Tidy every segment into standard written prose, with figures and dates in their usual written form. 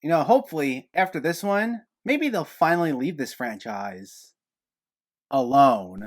Hopefully, after this one, maybe they'll finally leave this franchise alone.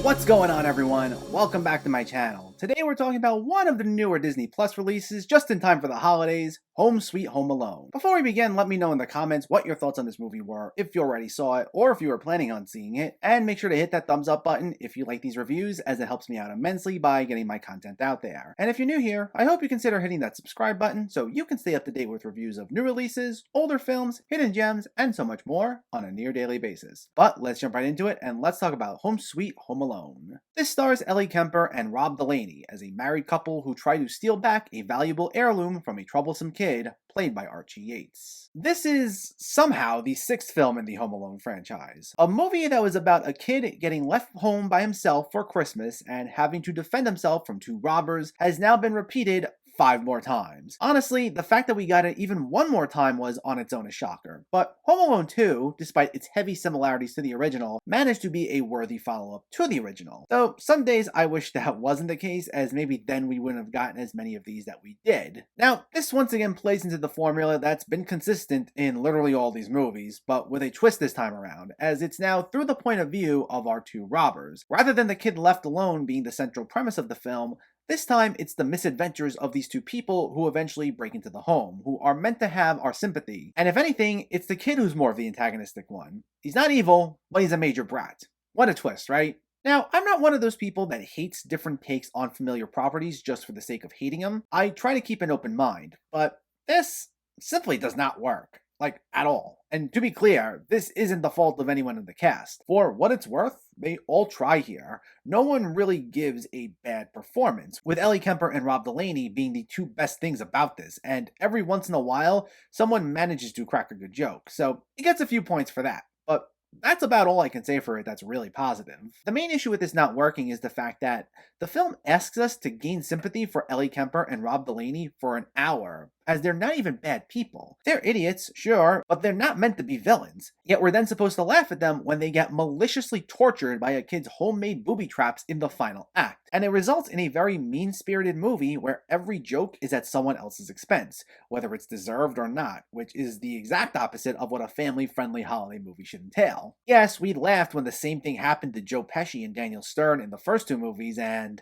What's going on, everyone? Welcome back to my channel. Today we're talking about one of the newer Disney Plus releases just in time for the holidays, Home Sweet Home Alone. Before we begin, let me know in the comments what your thoughts on this movie were, if you already saw it, or if you were planning on seeing it, and make sure to hit that thumbs up button if you like these reviews, as it helps me out immensely by getting my content out there. And if you're new here, I hope you consider hitting that subscribe button so you can stay up to date with reviews of new releases, older films, hidden gems, and so much more on a near daily basis. But let's jump right into it and let's talk about Home Sweet Home Alone. This stars Ellie Kemper and Rob Delaney as a married couple who try to steal back a valuable heirloom from a troublesome kid played by Archie Yates. This is somehow the sixth film in the Home Alone franchise. A movie that was about a kid getting left home by himself for Christmas and having to defend himself from two robbers has now been repeated 5 more times. Honestly, the fact that we got it even one more time was on its own a shocker. But Home Alone 2, despite its heavy similarities to the original, managed to be a worthy follow-up to the original. Though some days I wish that wasn't the case, as maybe then we wouldn't have gotten as many of these that we did. Now, this once again plays into the formula that's been consistent in literally all these movies, but with a twist this time around, as it's now through the point of view of our two robbers. Rather than the kid left alone being the central premise of the film, this time, it's the misadventures of these two people who eventually break into the home, who are meant to have our sympathy. And if anything, it's the kid who's more of the antagonistic one. He's not evil, but he's a major brat. What a twist, right? Now, I'm not one of those people that hates different takes on familiar properties just for the sake of hating them. I try to keep an open mind, but this simply does not work. Like, at all. And to be clear, this isn't the fault of anyone in the cast. For what it's worth, they all try here. No one really gives a bad performance, with Ellie Kemper and Rob Delaney being the two best things about this, and every once in a while, someone manages to crack a good joke, so it gets a few points for that. But that's about all I can say for it that's really positive. The main issue with this not working is the fact that the film asks us to gain sympathy for Ellie Kemper and Rob Delaney for an hour, as they're not even bad people. They're idiots, sure, but they're not meant to be villains. Yet we're then supposed to laugh at them when they get maliciously tortured by a kid's homemade booby traps in the final act. And it results in a very mean-spirited movie where every joke is at someone else's expense, whether it's deserved or not, which is the exact opposite of what a family-friendly holiday movie should entail. Yes, we laughed when the same thing happened to Joe Pesci and Daniel Stern in the first two movies, and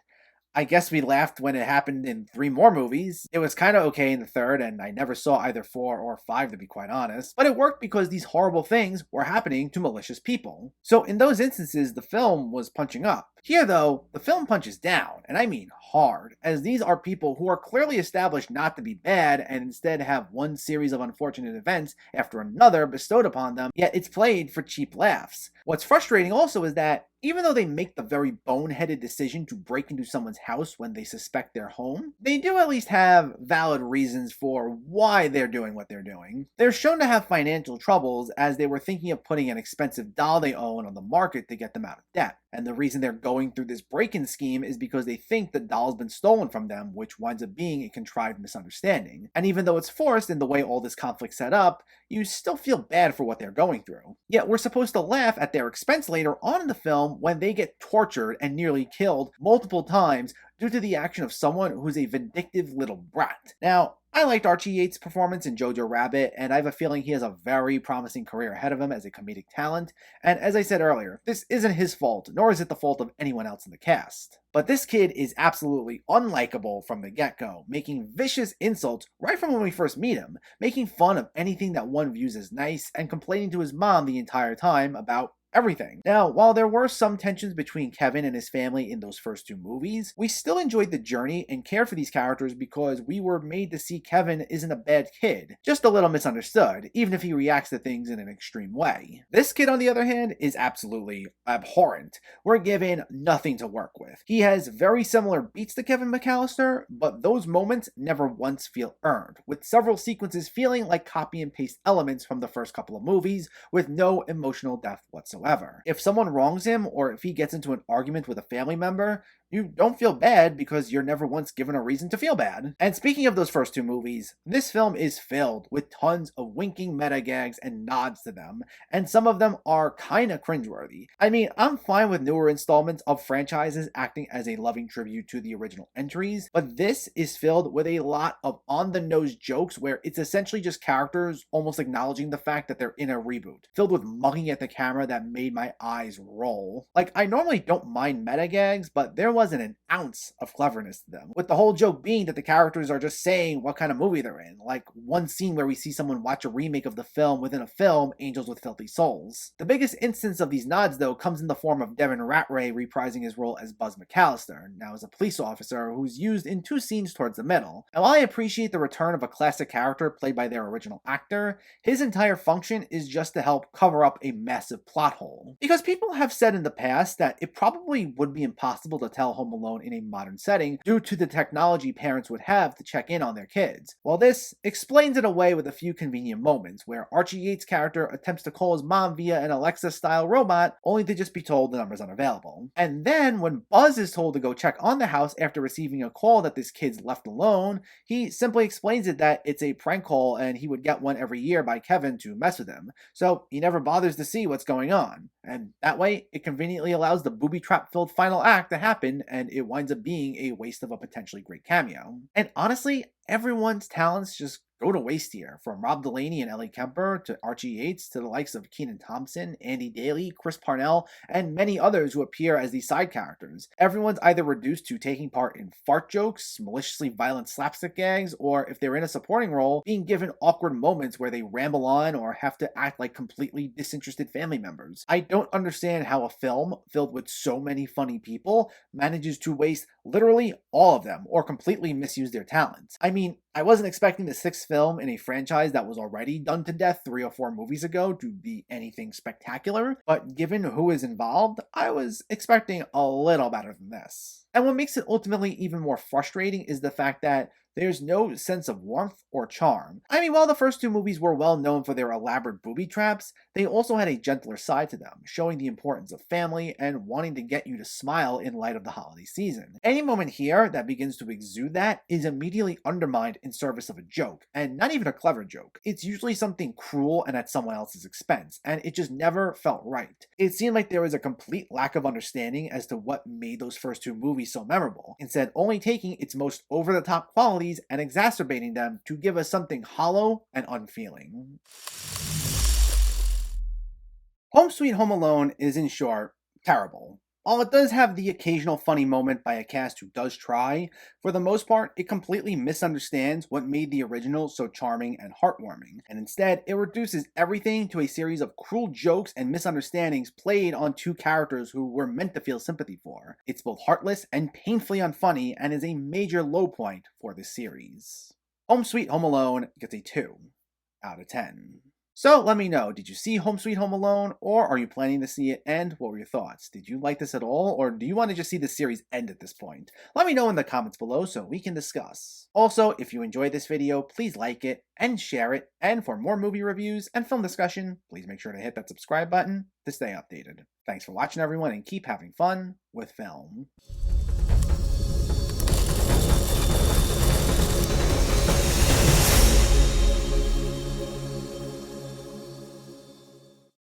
I guess we laughed when it happened in 3 more movies. It was kind of okay in the third, and I never saw either 4 or 5 to be quite honest. But it worked because these horrible things were happening to malicious people. So in those instances, the film was punching up. Here though, the film punches down, and I mean hard, as these are people who are clearly established not to be bad and instead have one series of unfortunate events after another bestowed upon them, yet it's played for cheap laughs. What's frustrating also is that even though they make the very boneheaded decision to break into someone's house when they suspect they're home, they do at least have valid reasons for why they're doing what they're doing. They're shown to have financial troubles as they were thinking of putting an expensive doll they own on the market to get them out of debt. And the reason they're going through this break-in scheme is because they think the doll's been stolen from them, which winds up being a contrived misunderstanding. And even though it's forced in the way all this conflict's set up, you still feel bad for what they're going through. Yet we're supposed to laugh at their expense later on in the film when they get tortured and nearly killed multiple times due to the action of someone who's a vindictive little brat. Now, I liked Archie Yates' performance in Jojo Rabbit, and I have a feeling he has a very promising career ahead of him as a comedic talent, and as I said earlier, this isn't his fault, nor is it the fault of anyone else in the cast. But this kid is absolutely unlikable from the get-go, making vicious insults right from when we first meet him, making fun of anything that one views as nice, and complaining to his mom the entire time about everything. Now, while there were some tensions between Kevin and his family in those first 2 movies, we still enjoyed the journey and cared for these characters because we were made to see Kevin isn't a bad kid, just a little misunderstood, even if he reacts to things in an extreme way. This kid, on the other hand, is absolutely abhorrent. We're given nothing to work with. He has very similar beats to Kevin McAllister, but those moments never once feel earned, with several sequences feeling like copy and paste elements from the first couple of movies, with no emotional depth whatsoever. If someone wrongs him, or if he gets into an argument with a family member, you don't feel bad because you're never once given a reason to feel bad. And speaking of those first two movies, this film is filled with tons of winking meta gags and nods to them, and some of them are kinda cringeworthy. I mean, I'm fine with newer installments of franchises acting as a loving tribute to the original entries, but this is filled with a lot of on-the-nose jokes where it's essentially just characters almost acknowledging the fact that they're in a reboot, filled with mugging at the camera that made my eyes roll. Like, I normally don't mind meta gags, but there wasn't an ounce of cleverness to them, with the whole joke being that the characters are just saying what kind of movie they're in, like one scene where we see someone watch a remake of the film within a film, Angels with Filthy Souls. The biggest instance of these nods, though, comes in the form of Devin Ratray reprising his role as Buzz McAllister, now as a police officer who's used in two scenes towards the middle. And while I appreciate the return of a classic character played by their original actor, his entire function is just to help cover up a massive plot hole. Because people have said in the past that it probably would be impossible to tell Home Alone in a modern setting due to the technology parents would have to check in on their kids. Well, this explains it away with a few convenient moments where Archie Yates' character attempts to call his mom via an Alexa-style robot, only to just be told the number's unavailable. And then, when Buzz is told to go check on the house after receiving a call that this kid's left alone, he simply explains it that it's a prank call and he would get one every year by Kevin to mess with him, so he never bothers to see what's going on. And that way, it conveniently allows the booby trap-filled final act to happen, and it winds up being a waste of a potentially great cameo. And honestly, everyone's talents just go to waste here, from Rob Delaney and Ellie Kemper to Archie Yates to the likes of Kenan Thompson, Andy Daly, Chris Parnell, and many others who appear as these side characters. Everyone's either reduced to taking part in fart jokes, maliciously violent slapstick gags, or if they're in a supporting role, being given awkward moments where they ramble on or have to act like completely disinterested family members. I don't understand how a film filled with so many funny people manages to waste literally all of them or completely misuse their talents. I mean, I wasn't expecting the sixth film in a franchise that was already done to death 3 or 4 movies ago to be anything spectacular, but given who is involved, I was expecting a little better than this. And what makes it ultimately even more frustrating is the fact that there's no sense of warmth or charm. I mean, while the first two movies were well known for their elaborate booby traps, they also had a gentler side to them, showing the importance of family and wanting to get you to smile in light of the holiday season. Any moment here that begins to exude that is immediately undermined in service of a joke, and not even a clever joke. It's usually something cruel and at someone else's expense, and it just never felt right. It seemed like there was a complete lack of understanding as to what made those first two movies so memorable, instead only taking its most over-the-top qualities and exacerbating them to give us something hollow and unfeeling. Home Sweet Home Alone is, in short, terrible. While it does have the occasional funny moment by a cast who does try, for the most part, it completely misunderstands what made the original so charming and heartwarming, and instead, it reduces everything to a series of cruel jokes and misunderstandings played on two characters who we're meant to feel sympathy for. It's both heartless and painfully unfunny, and is a major low point for this series. Home Sweet Home Alone gets a 2 out of 10. So let me know, did you see Home Sweet Home Alone, or are you planning to see it, and what were your thoughts? Did you like this at all, or do you want to just see the series end at this point? Let me know in the comments below so we can discuss. Also, if you enjoyed this video, please like it and share it, and for more movie reviews and film discussion, please make sure to hit that subscribe button to stay updated. Thanks for watching everyone, and keep having fun with film.